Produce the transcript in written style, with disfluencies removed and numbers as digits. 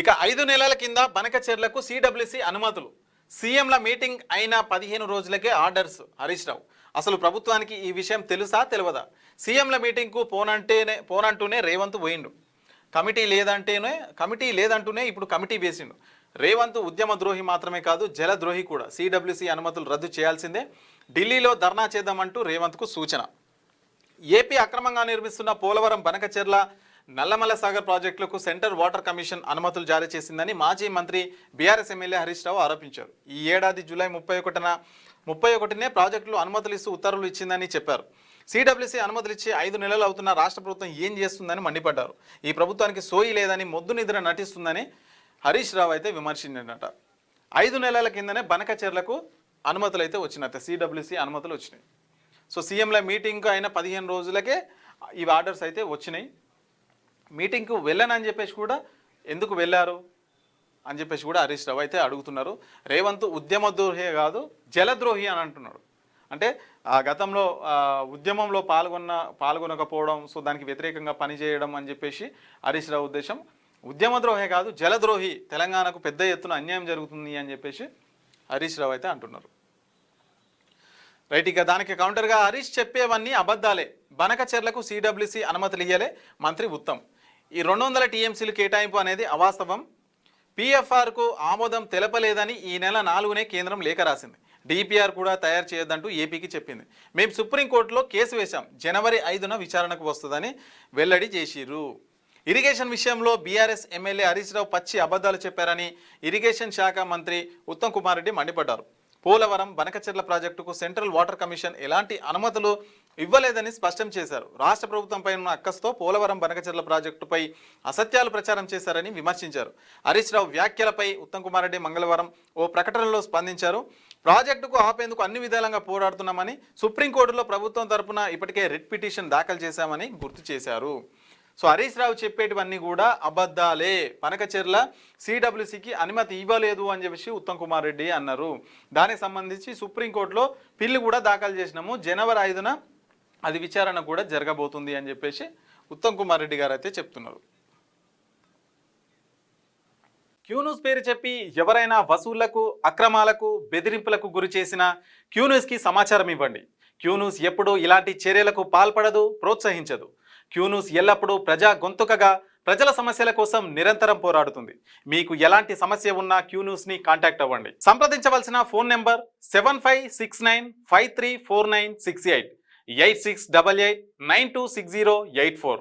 ఇక 5 నెలల కింద బనకచెర్లకు సిడబ్ల్యూసి అనుమతులు. సీఎంల మీటింగ్ అయిన 15 రోజులకే ఆర్డర్స్. హరీష్ రావు అసలు ప్రభుత్వానికి ఈ విషయం తెలుసా తెలియదా? సీఎంల మీటింగ్కు పోనంటూనే రేవంత్ పోయిండు. కమిటీ లేదంటూనే ఇప్పుడు కమిటీ వేసిండు. రేవంత్ ఉద్యమ ద్రోహి మాత్రమే కాదు, జలద్రోహి కూడా. సిడబ్ల్యూసి అనుమతులు రద్దు చేయాల్సిందే, ఢిల్లీలో ధర్నా చేద్దామంటూ రేవంత్కు సూచన. ఏపీ అక్రమంగా నిర్మిస్తున్న పోలవరం, బనకచెర్ల, నల్లమల సాగర్ ప్రాజెక్టులకు సెంట్రల్ వాటర్ కమిషన్ అనుమతులు జారీ చేసిందని మాజీ మంత్రి బీఆర్ఎస్ ఎమ్మెల్యే హరీష్ రావు ఆరోపించారు. ఈ ఏడాది జూలై 31నే ప్రాజెక్టులు అనుమతులు ఇస్తూ ఉత్తర్వులు ఇచ్చిందని చెప్పారు. సిడబ్ల్యూసి అనుమతులు ఇచ్చి 5 నెలలు అవుతున్న రాష్ట్ర ప్రభుత్వం ఏం చేస్తుందని మండిపడ్డారు. ఈ ప్రభుత్వానికి సోయి లేదని, మొద్దు నిద్ర నటిస్తుందని హరీష్ రావు అయితే విమర్శించారట. 5 నెలల కిందనే బనకచెర్లకు అనుమతులు అయితే వచ్చినట్టే, సిడబ్ల్యూసి అనుమతులు వచ్చినాయి. సో సీఎంల మీటింగ్ అయిన 15 రోజులకే ఈ ఆర్డర్స్ అయితే వచ్చినాయి. మీటింగ్కు వెళ్ళనని చెప్పేసి కూడా ఎందుకు వెళ్ళారు అని చెప్పేసి కూడా హరీష్ రావు అయితే అడుగుతున్నారు. రేవంత్ ఉద్యమ ద్రోహి కాదు, జలద్రోహి అని అంటున్నాడు. అంటే గతంలో ఉద్యమంలో పాల్గొనకపోవడం, సో దానికి వ్యతిరేకంగా పనిచేయడం అని చెప్పేసి హరీష్ రావు ఉద్దేశం. ఉద్యమ ద్రోహే కాదు, జలద్రోహి, తెలంగాణకు పెద్ద ఎత్తున అన్యాయం జరుగుతుంది అని చెప్పేసి హరీష్ రావు అయితే అంటున్నారు. రైట్, ఇక దానికి కౌంటర్గా హరీష్ చెప్పేవన్నీ అబద్ధాలే, బనకచెర్లకు సిడబ్ల్యూసి అనుమతులు ఇయ్యలే మంత్రి ఉత్తమ్. ఈ 200 టీఎంసీలు కేటాయింపు అనేది అవాస్తవం. పిఎఫ్ఆర్కు ఆమోదం తెలపలేదని ఈ నెల 4నే కేంద్రం లేఖ రాసింది. డిపిఆర్ కూడా తయారు చేయొద్దంటూ ఏపీకి చెప్పింది. మేము సుప్రీంకోర్టులో కేసు వేశాం, జనవరి 5న విచారణకు వస్తుందని వెల్లడి చేసిర్రు. ఇరిగేషన్ విషయంలో బీఆర్ఎస్ ఎమ్మెల్యే హరీష్ రావు పచ్చి అబద్ధాలు చెప్పారని ఇరిగేషన్ శాఖ మంత్రి ఉత్తమ్ కుమార్ రెడ్డి మండిపడ్డారు. పోలవరం, బనకచెర్ల ప్రాజెక్టుకు సెంట్రల్ వాటర్ కమిషన్ ఎలాంటి అనుమతులు ఇవ్వలేదని స్పష్టం చేశారు. రాష్ట్ర ప్రభుత్వంపై ఉన్న అక్కస్తో పోలవరం, బనకచెర్ల ప్రాజెక్టుపై అసత్యాలు ప్రచారం చేశారని విమర్శించారు. హరీష్ రావు వ్యాఖ్యలపై ఉత్తమ్ కుమార్ రెడ్డి మంగళవారం ఓ ప్రకటనలో స్పందించారు. ప్రాజెక్టుకు ఆపేందుకు అన్ని విధాలుగా పోరాడుతున్నామని, సుప్రీంకోర్టులో ప్రభుత్వం తరపున ఇప్పటికే రిట్ పిటిషన్ దాఖలు చేశామని గుర్తు చేశారు. సో హరీష్ రావు చెప్పేటివన్నీ కూడా అబద్ధాలే. బనకచెర్ల సిడబ్ల్యూసికి అనుమతి ఇవ్వలేదు అని చెప్పేసి ఉత్తమ్ కుమార్ రెడ్డి అన్నారు. దానికి సంబంధించి సుప్రీంకోర్టులో పిల్లు కూడా దాఖలు చేసినాము, జనవరి 5న అది విచారణ కూడా జరగబోతుంది అని చెప్పేసి ఉత్తమ్ కుమార్ రెడ్డి గారు అయితే చెప్తున్నారు. క్యూన్యూస్ పేరు చెప్పి ఎవరైనా వసూళ్లకు, అక్రమాలకు, బెదిరింపులకు గురి చేసిన క్యూన్యూస్కి సమాచారం ఇవ్వండి. క్యూన్యూస్ ఎప్పుడూ ఇలాంటి చర్యలకు పాల్పడదు, ప్రోత్సహించదు. క్యూన్యూస్ ఎల్లప్పుడూ ప్రజా గొంతుకగా ప్రజల సమస్యల కోసం నిరంతరం పోరాడుతుంది. మీకు ఎలాంటి సమస్య ఉన్నా క్యూన్యూస్ని కాంటాక్ట్ అవ్వండి. సంప్రదించవలసిన ఫోన్ నెంబర్ 7569534968 8688926084.